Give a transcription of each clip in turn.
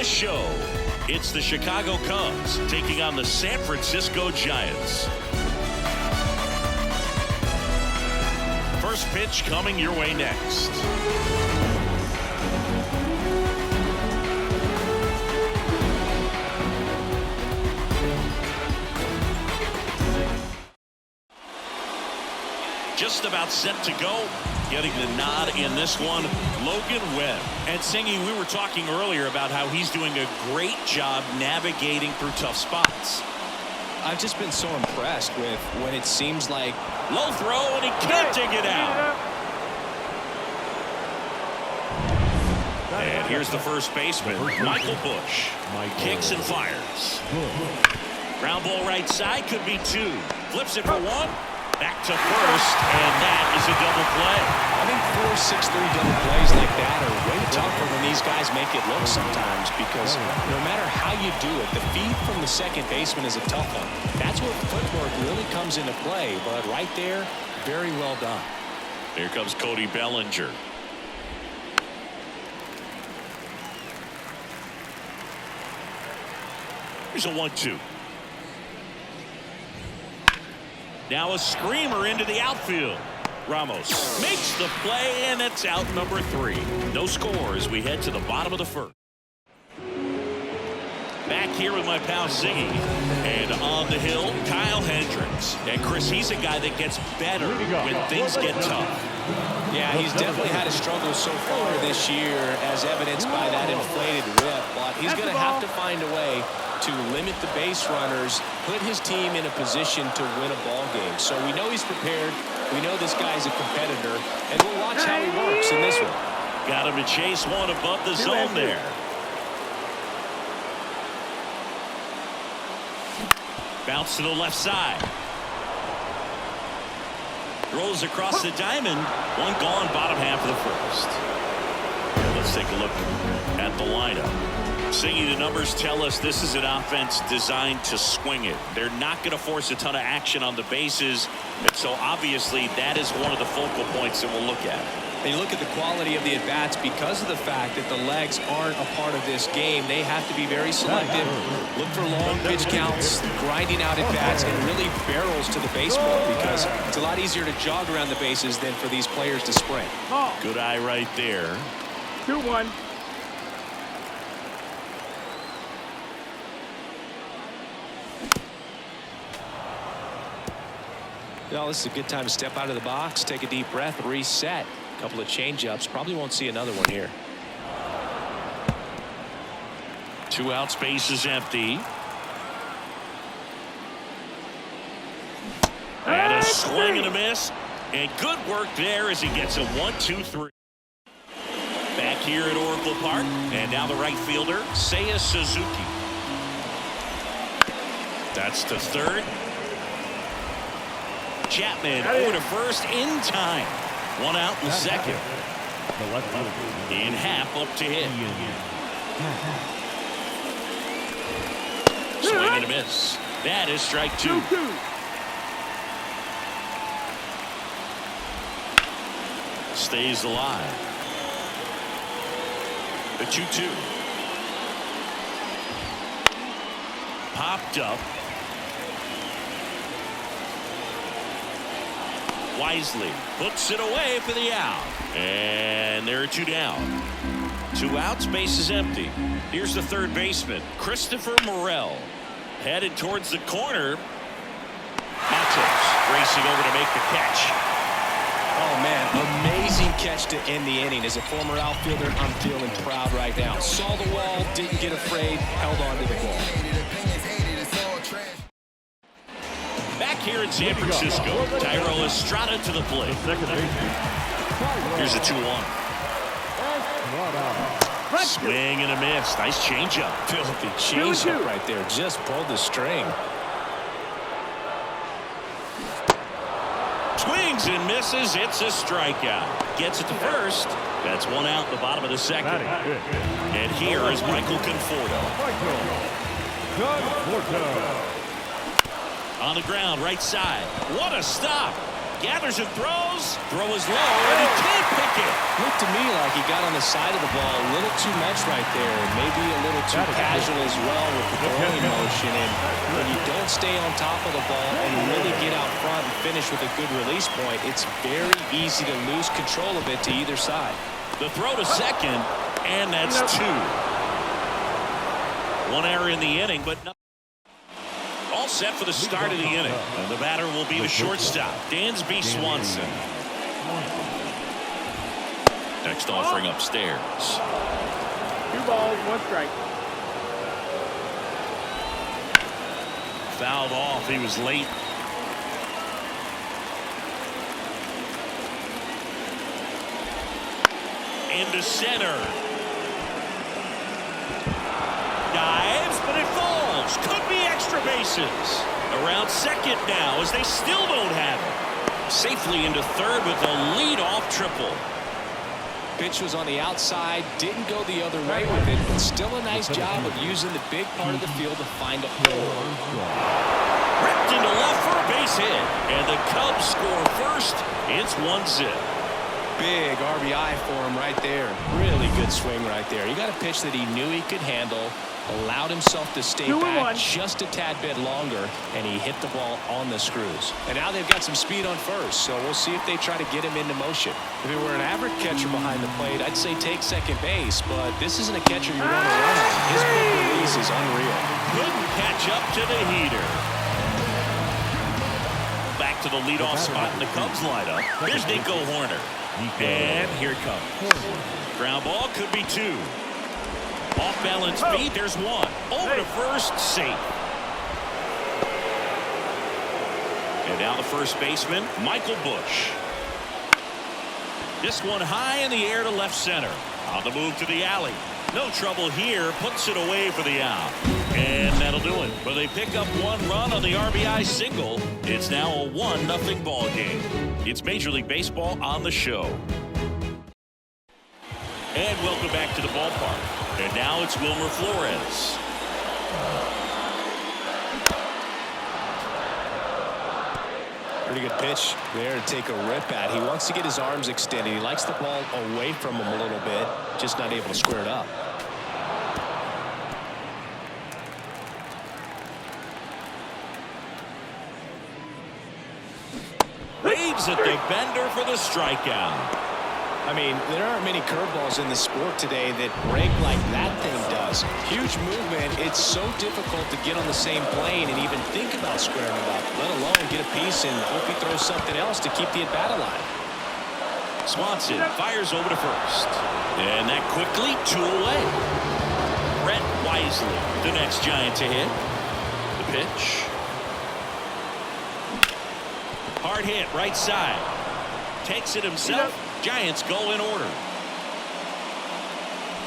the show. It's the Chicago Cubs taking on the San Francisco Giants. First pitch coming your way next. Just about set to go. Getting the nod in this one, Logan Webb. And Singy, we were talking earlier about how he's doing a great job navigating through tough spots. I've just been so impressed with when it seems like low throw and he can't dig it out. And here's the first baseman, Michael Busch. Kicks and fires. Ground ball right side, could be two. Flips it for one. Back to first, and that is a double play. I think 4, 6, 3 double plays like that are way tougher than these guys make it look sometimes, because no matter how you do it, the feed from the second baseman is a tough one. That's where footwork really comes into play, but right there, very well done. Here comes Cody Bellinger. Here's a 1-2. Now a screamer into the outfield. Ramos makes the play, and it's out number 3. No score as we head to the bottom of the first. Back here with my pal Ziggy. And on the hill, Kyle Hendricks. And Chris, he's a guy that gets better when things get tough. Yeah, he's definitely had a struggle so far this year, as evidenced by that inflated whip. But he's going to have to find a way to limit the base runners, put his team in a position to win a ball game. So we know he's prepared. We know this guy's a competitor, and we'll watch how he works in this one. Got him to chase one above the zone there. Bounce to the left side. Throws across the diamond. One gone, bottom half of the first. Let's take a look at the lineup. Singy, the numbers tell us this is an offense designed to swing it. They're not going to force a ton of action on the bases, and so obviously that is one of the focal points that we'll look at. And you look at the quality of the at-bats because of the fact that the legs aren't a part of this game. They have to be very selective, look for long pitch counts, grinding out at-bats, and really barrels to the baseball, because it's a lot easier to jog around the bases than for these players to sprint. Good eye right there. 2-1. Well, this is a good time to step out of the box, take a deep breath, reset. A couple of change-ups. Probably won't see another one here. 2 outs, base is empty. And a swing and a miss. And good work there as he gets a 1-2-3. Back here at Oracle Park. And now the right fielder, Seiya Suzuki. That's to third. Chapman over to first in time. 1 out in the second. In half up to hit. Swing and a miss. That is strike 2. Stays alive. The 2-2. Popped up. Wisely puts it away for the out. And there are 2 down. 2 outs, base is empty. Here's the third baseman, Christopher Morel. Headed towards the corner. Matos racing over to make the catch. Oh, man, amazing catch to end the inning. As a former outfielder, I'm feeling proud right now. Saw the wall, didn't get afraid, held on to the ball. Back here in San Francisco, Thairo Estrada to the plate. Here's a 2-1. Swing and a miss. Nice changeup. Filthy changeup right there. Just pulled the string. Swings and misses. It's a strikeout. Gets it to first. That's 1 out in the bottom of the second. And here is Michael Conforto. On the ground, right side. What a stop. Gathers and throws. Throw is low, and he can't pick it. Looked to me like he got on the side of the ball a little too much right there. Maybe a little little too casual as well with the throwing motion. And when you don't stay on top of the ball and really get out front and finish with a good release point, it's very easy to lose control of it to either side. The throw to second, and that's 2. One error in the inning, but no. All set for the start of the inning. And the batter will be the shortstop, Dansby Swanson. Next offering upstairs. 2 balls, 1 strike. Fouled off. He was late. Into center. Dives, but it falls. Could be extra bases. Around second now as they still don't have it. Safely into third with a lead-off triple. Pitch was on the outside, didn't go the other way with it, but still a nice job of using the big part of the field to find a hole. Ripped into left for a base hit, and the Cubs score first. It's 1-0. Big RBI for him right there. Really good swing right there. He got a pitch that he knew he could handle, allowed himself to stay back just a tad bit longer, and he hit the ball on the screws. And now they've got some speed on first, so we'll see if they try to get him into motion. If it were an average catcher behind the plate, I'd say take second base, but this isn't a catcher you want to run on. His big release is unreal. Couldn't catch up to the heater. Back to the leadoff spot in the Cubs lineup. Here's Nico Horner. And here it comes. Ground ball could be 2. Off balance feet. There's 1. Over to first, safe. And now the first baseman, Michael Busch. This one high in the air to left center. On the move to the alley. No trouble here. Puts it away for the out. And that'll do it. But they pick up 1 run on the RBI single. It's now a 1-0 ball game. It's Major League Baseball on the show. And welcome back to the ballpark. And now it's Wilmer Flores. Pretty good pitch there to take a rip at. He wants to get his arms extended. He likes the ball away from him a little bit, just not able to square it up. Waves at the bender for the strikeout. I mean, there aren't many curveballs in the sport today that break like that thing does. Huge movement. It's so difficult to get on the same plane and even think about squaring it up, let alone get a piece and hope he throws something else to keep the at-bat alive. Swanson fires over to first. And that quickly 2 away. Brett Wisely, the next Giant to hit. The pitch. Hard hit right side. Takes it himself. Giants go in order.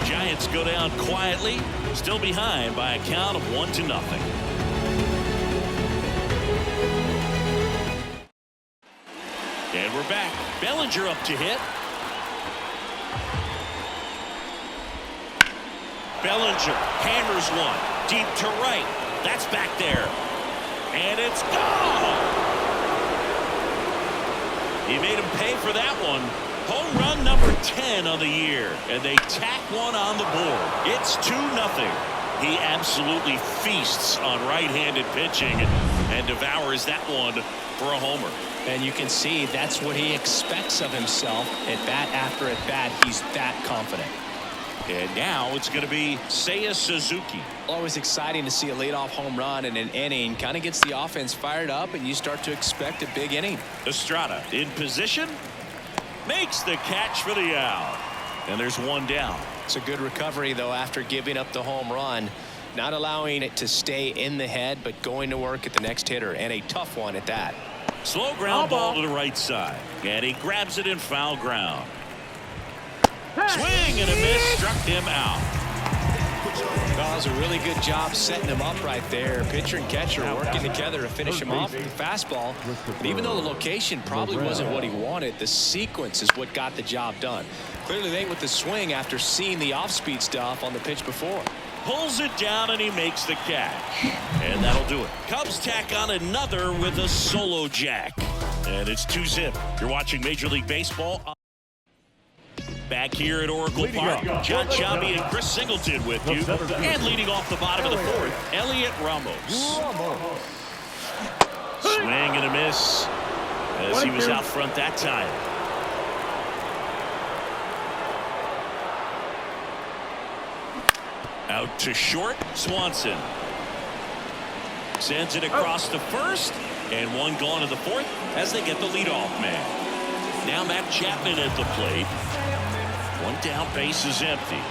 Giants go down quietly, still behind by a count of 1-0. And we're back. Bellinger up to hit. Bellinger hammers one deep to right. That's back there. And it's gone. He made him pay for that one. Home run number 10 on the year, and they tack one on the board. It's 2-0. He absolutely feasts on right-handed pitching and devours that one for a homer. And you can see that's what he expects of himself at bat after at bat. He's that confident. And now it's going to be Seiya Suzuki. Always exciting to see a leadoff home run in an inning. Kind of gets the offense fired up, and you start to expect a big inning. Estrada in position. Makes the catch for the out. And there's one down. It's a good recovery, though, after giving up the home run. Not allowing it to stay in the head, but going to work at the next hitter, and a tough one at that. Slow ground ball to the right side. And he grabs it in foul ground. Swing and a miss, struck him out. That was a really good job setting him up right there. Pitcher and catcher working together to finish him off with the fastball. And even though the location probably wasn't what he wanted, the sequence is what got the job done. Clearly late with the swing after seeing the off-speed stuff on the pitch before. Pulls it down and he makes the catch. And that'll do it. Cubs tack on another with a solo jack. And it's 2-0. You're watching Major League Baseball. Back here at Oracle Park, John Chambie and Chris Singleton with you. And leading off the bottom of the fourth, Elliot Ramos. Swing and a miss as he was out front that time. Out to short, Swanson. Sends it across the first, and one gone to the fourth as they get the leadoff man. Now Matt Chapman at the plate. One down, base is empty.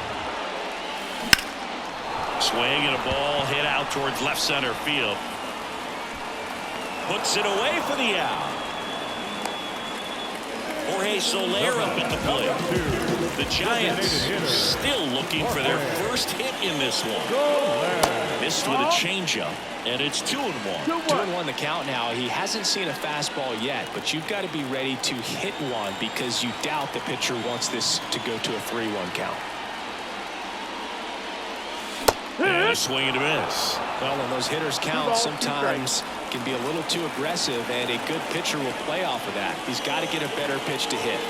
Swing and a ball hit out towards left center field. Puts it away for the out. Jorge Soler up at the plate. The Giants still looking for their first hit in this one. Missed with a changeup, and it's 2-1. 2-1 the count now. He hasn't seen a fastball yet, but you've got to be ready to hit one because you doubt the pitcher wants this to go to a 3-1 count. And a swing and a miss. Well, when those hitters count, sometimes can be a little too aggressive, and a good pitcher will play off of that. He's got to get a better pitch to hit.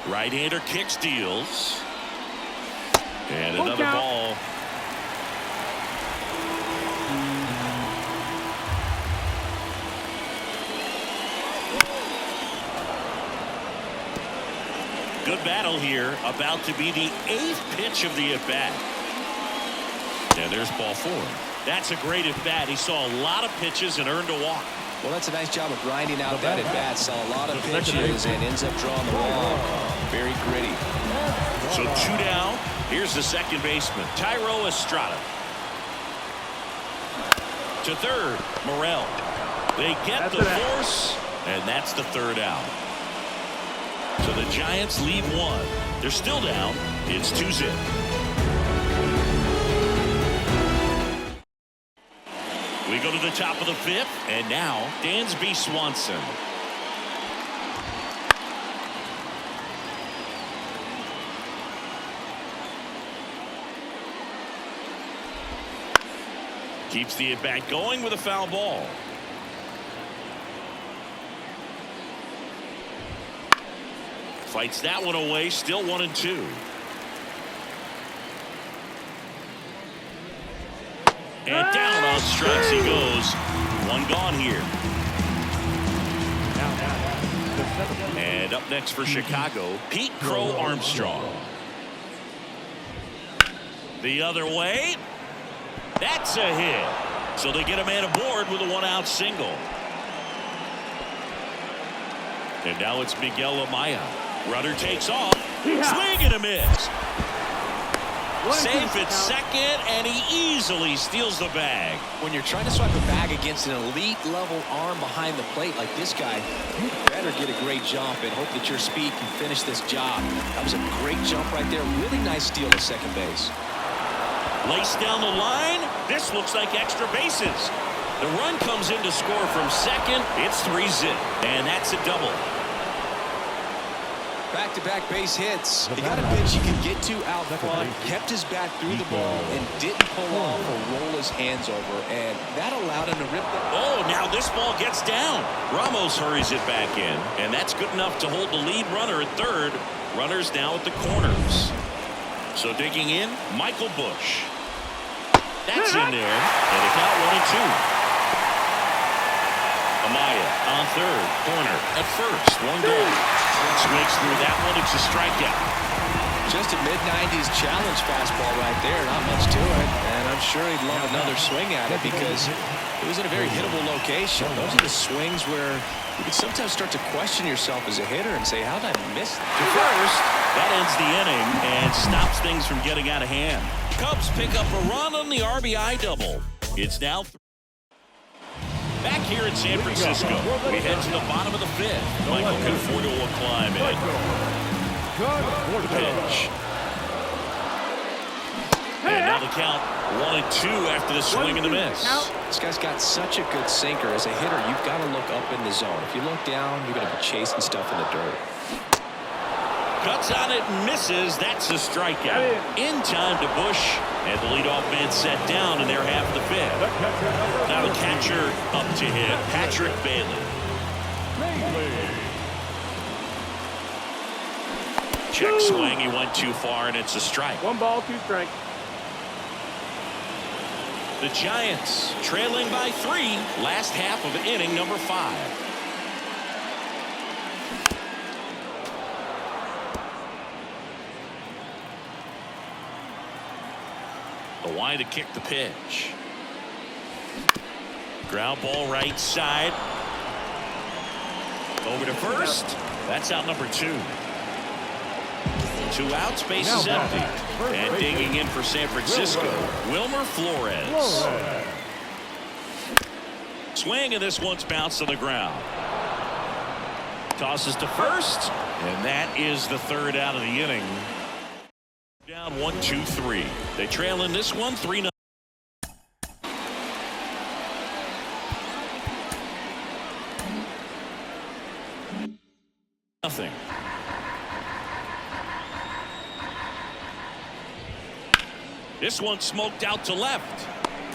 Right-hander kicks, deals. And another ball. Good battle here. About to be the 8th pitch of the at-bat. And there's ball 4. That's a great at-bat. He saw a lot of pitches and earned a walk. Well, that's a nice job of grinding out that at-bat. Saw a lot of pitches and ends up drawing the walk. Very gritty. So 2 down. Here's the second baseman, Thairo Estrada. To third, Morel. They get the force, and that's the 3rd out. So the Giants leave 1. They're still down. It's 2-0. We go to the top of the 5th, and now Dansby Swanson. Keeps the at-bat going with a foul ball. Fights that one away, still 1-2. And down on strikes he goes. One gone here. And up next for Chicago, Pete Crow Armstrong. The other way. That's a hit. So they get a man aboard with a 1-out single. And now it's Miguel Amaya. Runner takes off. Swing and a miss. Safe at second, and he easily steals the bag. When you're trying to swipe a bag against an elite level arm behind the plate like this guy, you better get a great jump and hope that your speed can finish this job. That was a great jump right there. Really nice steal to second base. Laced down the line. This looks like extra bases. The run comes in to score from second. It's 3-zip, and that's a double. Back-to-back base hits. He got a pitch he could get to out front, kept his bat through the ball, and didn't pull off or roll his hands over, and that allowed him to rip the... Oh, now this ball gets down. Ramos hurries it back in, and that's good enough to hold the lead runner at third. Runners now at the corners. So digging in, Michael Bush. That's in there, and the count 1-2. Amaya on third, corner at first, 1 goal. Swings through that one. It's a strikeout. Just a mid-90s challenge fastball right there. Not much to it. And I'm sure he'd love another swing at it because it was in a very hittable location. Those are the swings where you can sometimes start to question yourself as a hitter and say, how did I miss that? To first, that ends the inning and stops things from getting out of hand. Cubs pick up a run on the RBI double. It's now back here in San Francisco. We head to the bottom of the 5th. Michael Conforto will climb in. The pitch. And now the count 1-2 after the swing and the miss. This guy's got such a good sinker. As a hitter, you've got to look up in the zone. If you look down, you're going to be chasing stuff in the dirt. Cuts on it and misses. That's a strikeout. In time to Bush. And the leadoff man set down in their half of the 5th. Now the catcher up to hit, Patrick Bailey. Check swing. He went too far, and it's a strike. 1 ball, 2 strikes. The Giants trailing by 3. Last half of inning number 5. The wide to kick the pitch. Ground ball right side. Over to first. That's out number 2. 2 outs, bases empty. And digging in for San Francisco, Wilmer Flores. Swing, and this one's bounced on the ground. Tosses to first, and that is the 3rd out of the inning. Down 1-2-3. They trail in this one 3-0. Nothing. This one smoked out to left.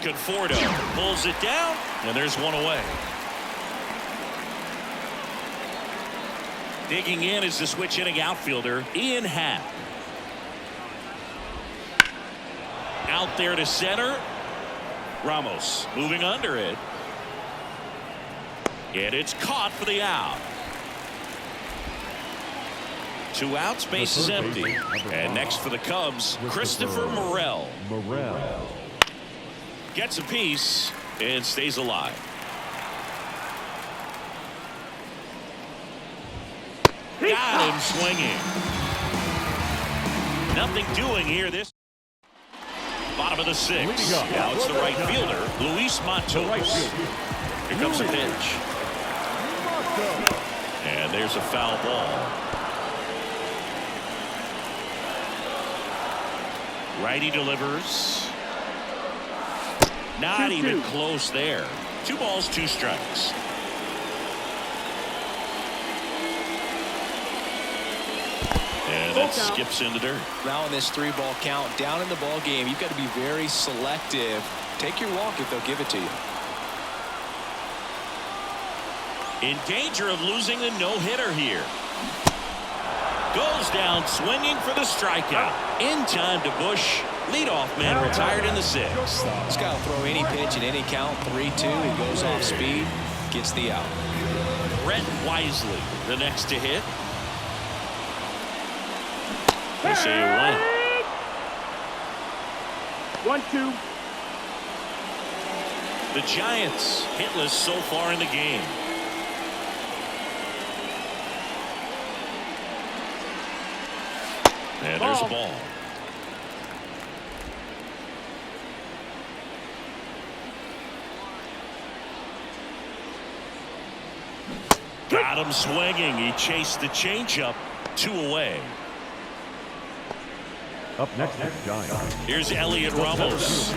Conforto pulls it down, and there's one away. Digging in is the switch hitting outfielder Ian Happ. Out there to center. Ramos moving under it. And it's caught for the out. 2 outs, base is empty. And next for the Cubs, Christopher Morel. Gets a piece and stays alive. Got him swinging. Nothing doing here. This bottom of the 6th. Now it's the right fielder, Luis Matos. Here comes a pitch. And there's a foul ball. Righty delivers. Not even close there. 2 balls, 2 strikes. And that skips in the dirt. Now in this 3-ball count, down in the ball game, you've got to be very selective. Take your walk if they'll give it to you. In danger of losing the no-hitter here. Goes down swinging for the strikeout. In time to Bush. Leadoff man retired in the 6th. He's got to throw any pitch in any count. 3-2. He goes off speed. Gets the out. Brett Wisely the next to hit. They say it went. 1-2. The Giants hitless so far in the game. And there's a ball. Got him swinging. He chased the changeup. 2 away. Up next is Giants. Here's Elliot Ramos.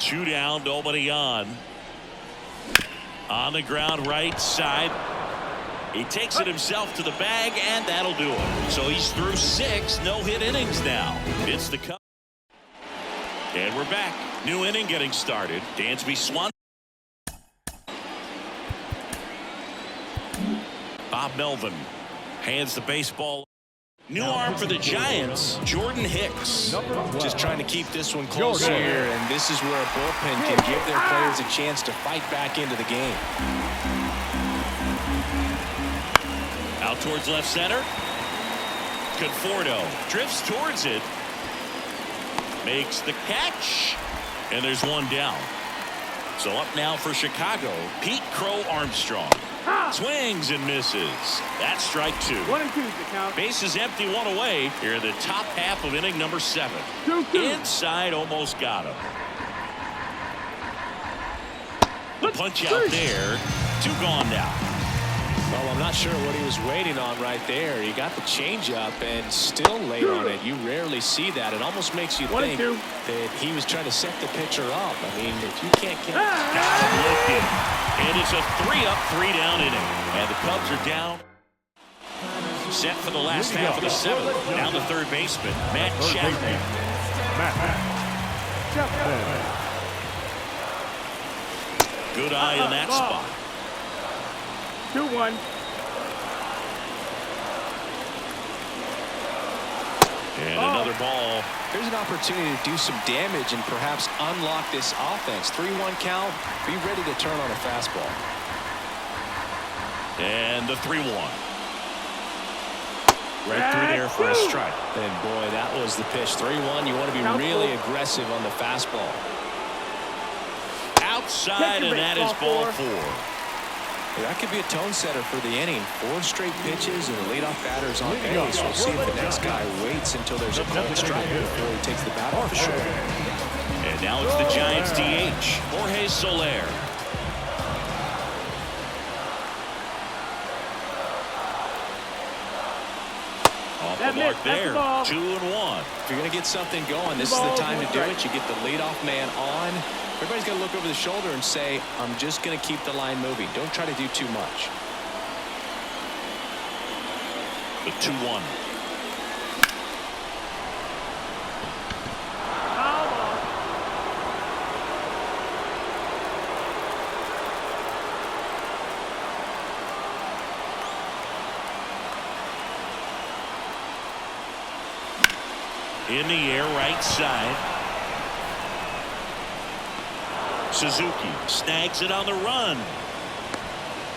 Two down, nobody on. On the ground, right side. He takes it himself to the bag, and that'll do it. So he's through 6 no-hit innings now. It's the Cubs. And we're back. New inning getting started. Dansby Swan. Bob Melvin hands the baseball. New arm for the Giants, Jordan Hicks. Just trying to keep this one close here, and this is where a bullpen can give their players a chance to fight back into the game. Out towards left center. Conforto drifts towards it. Makes the catch. And there's one down. So up now for Chicago, Pete Crow Armstrong. Swings and misses. That's strike 2. 1-2 the count. Bases empty, 1 away. Here in the top half of inning number 7. 2-2. Inside, almost got him. The punch out there. 2 gone now. Well, I'm not sure what he was waiting on right there. He got the changeup and still laid on it. You rarely see that. It almost makes you think that he was trying to set the pitcher up. I mean, if you can't get looking. And it's a 3-up, 3-down inning. And the Cubs are down. Set for the last half of the 7th. Down the third baseman, Matt Chapman. Good eye in that spot. 2-1. And another ball. Here's an opportunity to do some damage and perhaps unlock this offense. 3-1 count. Be ready to turn on a fastball. And the 3-1. Right through there for a strike. And boy, that was the pitch. 3-1. You want to be really aggressive on the fastball. Outside, and that is ball 4. That could be a tone setter for the inning. 4 straight pitches and the leadoff batter's on base. We'll see if the next guy waits until there's a cold strike before he takes the bat off the shoulder. And now it's the Giants DH, Jorge Soler. Off the mark there, 2-1. If you're going to get something going, this is the time to do it. You get the leadoff man on. Everybody's got to look over the shoulder and say, I'm just going to keep the line moving. Don't try to do too much. The 2-1. In the air, right side. Suzuki snags it on the run.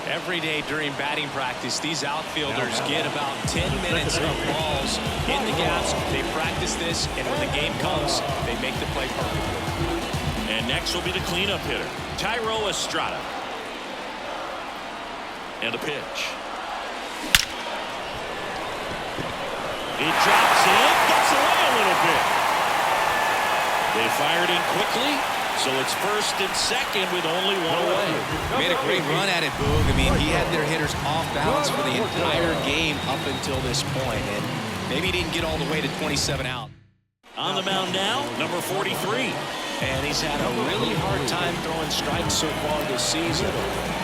Every day during batting practice, these outfielders get about 10 minutes of balls in the gaps. They practice this, and when the game comes, they make the play perfectly. And next will be the cleanup hitter, Tyro Estrada. And a pitch. It drops in, gets away a little bit. They fired in quickly, so it's first and second with only one away. Made a great run at it, Boog. I mean, he had their hitters off balance for the entire game up until this point, and maybe he didn't get all the way to 27 out. On the mound now, number 43. And he's had a really hard time throwing strikes so far this season.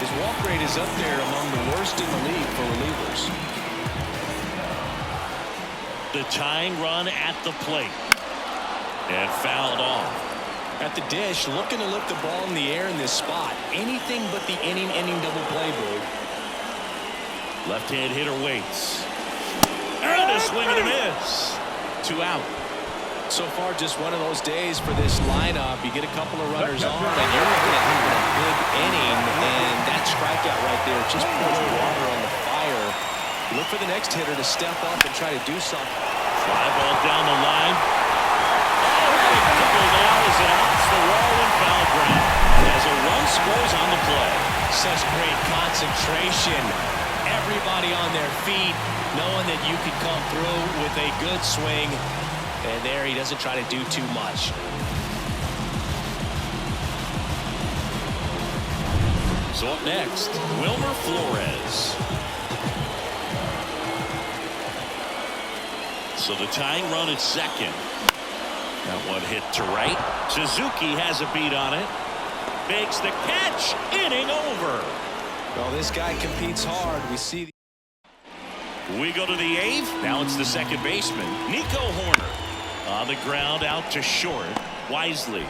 His walk rate is up there among the worst in the league for relievers. The tying run at the plate. And fouled off. At the dish, looking to lift the ball in the air in this spot. Anything but the inning double play, Boog. Left-hand hitter waits. And a swing and a miss. 2 out. So far, just one of those days for this lineup. You get a couple of runners on, and you're looking at having a big inning. And that strikeout right there just pours water on the fire. Look for the next hitter to step up and try to do something. Fly ball down the line. Now as it outs the wall and foul ground as a run scores on the play. Such great concentration. Everybody on their feet, knowing that you could come through with a good swing. And there he doesn't try to do too much. So up next, Wilmer Flores. So the tying run at second. That one hit to right. Suzuki has a beat on it. Makes the catch. Inning over. Well, this guy competes hard. We see. We go to the 8th. Now it's the second baseman, Nico Horner. On the ground out to short. Wisely.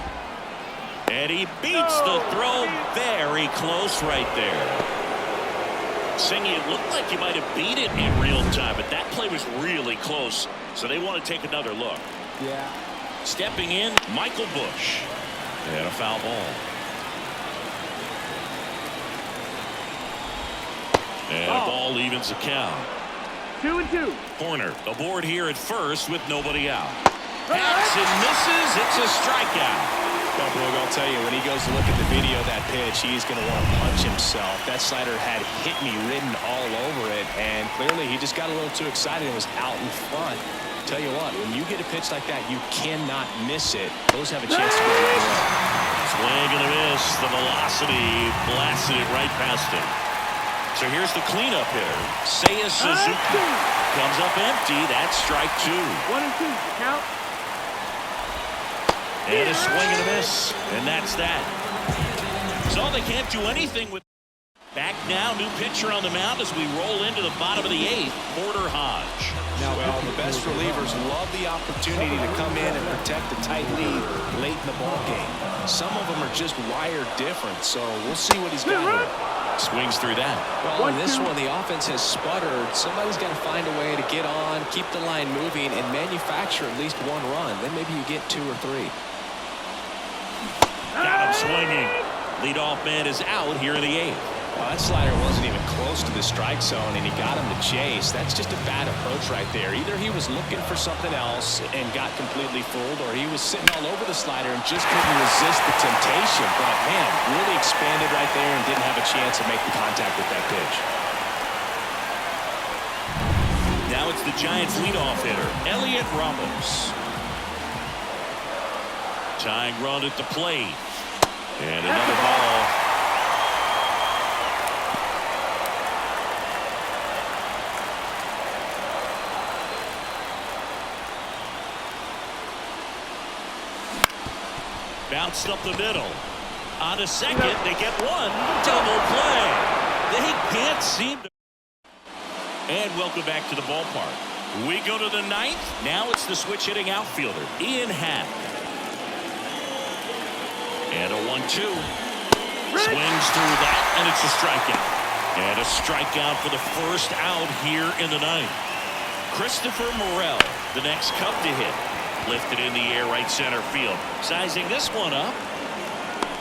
And he beats the throw very close right there. Singy, it looked like he might have beat it in real time, but that play was really close. So they want to take another look. Yeah. Stepping in, Michael Bush. And a foul ball. And a ball evens the count. 2-2. Horner aboard here at first with nobody out. Hacks and misses. It's a strikeout. Well, Boog, I'll tell you, when he goes to look at the video of that pitch, he's going to want to punch himself. That slider had hit me written all over it, and clearly he just got a little too excited and was out in front. Tell you what, when you get a pitch like that, you cannot miss it. Those have a chance to go right away. Swing and a miss. The velocity blasted it right past him. So here's the cleanup hitter, Seiya Suzuki. Comes up empty. That's strike 2. 1-2. Count. And a swing and a miss. And that's that. So they can't do anything with. Back now, new pitcher on the mound as we roll into the bottom of the 8th, Porter Hodge. Well, the best relievers love the opportunity to come in and protect a tight lead late in the ball game. Some of them are just wired different, so we'll see what he's got here. Swings through that. Well, in this one, the offense has sputtered. Somebody's got to find a way to get on, keep the line moving, and manufacture at least one run. Then maybe you get 2 or 3. Got him swinging. Leadoff man is out here in the 8th. Well, that slider wasn't even close to the strike zone, and he got him to chase. That's just a bad approach right there. Either he was looking for something else and got completely fooled, or he was sitting all over the slider and just couldn't resist the temptation. But, man, really expanded right there and didn't have a chance to make the contact with that pitch. Now it's the Giants' leadoff hitter, Elliot Ramos. Tying run at the plate. And another ball. Bounced up the middle. On a second, they get one. Double play. They can't seem to. And welcome back to the ballpark. We go to the 9th. Now it's the switch hitting outfielder, Ian Happ. And a 1-2. Swings through that, and it's a strikeout. And a strikeout for the first out here in the 9th. Christopher Morel, the next Cub to hit. Lifted in the air right center field. Sizing this one up.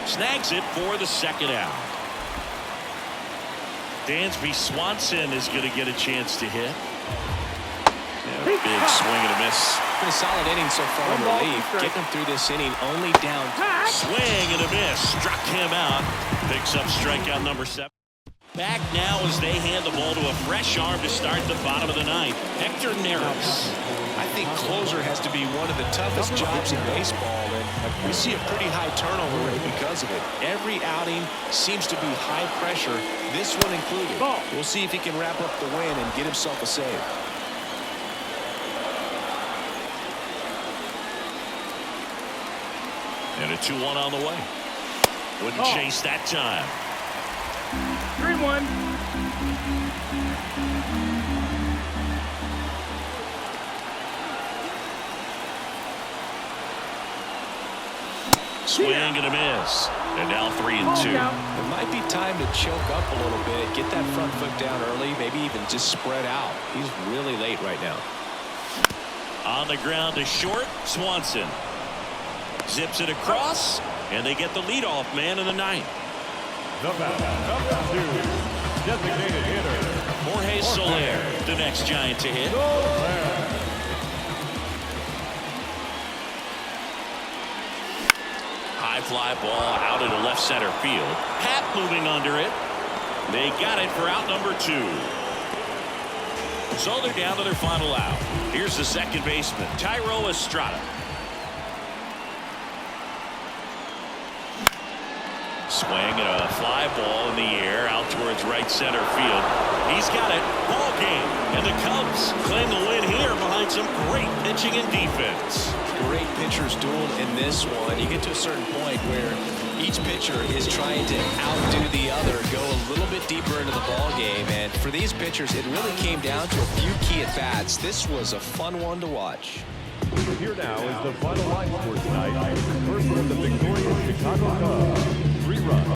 Snags it for the second out. Dansby Swanson is going to get a chance to hit. Yeah, big swing and a miss. Been a solid inning so far in relief. Getting him through this inning only down. Swing and a miss. Struck him out. Picks up strikeout number 7. Back now as they hand the ball to a fresh arm to start the bottom of the 9th. Hector Neris. I think closer has to be one of the toughest jobs in baseball, and we see a pretty high turnover rate because of it. Every outing seems to be high pressure, this one included. We'll see if he can wrap up the win and get himself a save. And a 2-1 on the way. Wouldn't chase that time. 3-1. Swing and a miss. And now 3-2. It might be time to choke up a little bit, get that front foot down early, maybe even just spread out. He's really late right now. On the ground to short, Swanson. Zips it across, and they get the leadoff man in the 9th. The batter, number 2, designated hitter, Jorge Soler, the next Giant to hit. High fly ball out into left center field. Happ moving under it. They got it for out number 2. So they're down to their final out. Here's the second baseman, Thairo Estrada. Swing and a fly ball in the air out towards right center field. He's got it. Ball game. And the Cubs claim the win here behind some great pitching and defense. Great pitchers duel in this one. You get to a certain point where each pitcher is trying to outdo the other, go a little bit deeper into the ball game. And for these pitchers, it really came down to a few key at-bats. This was a fun one to watch. Here now is the final line for tonight. First, the victorious Chicago Cubs. 3 runs.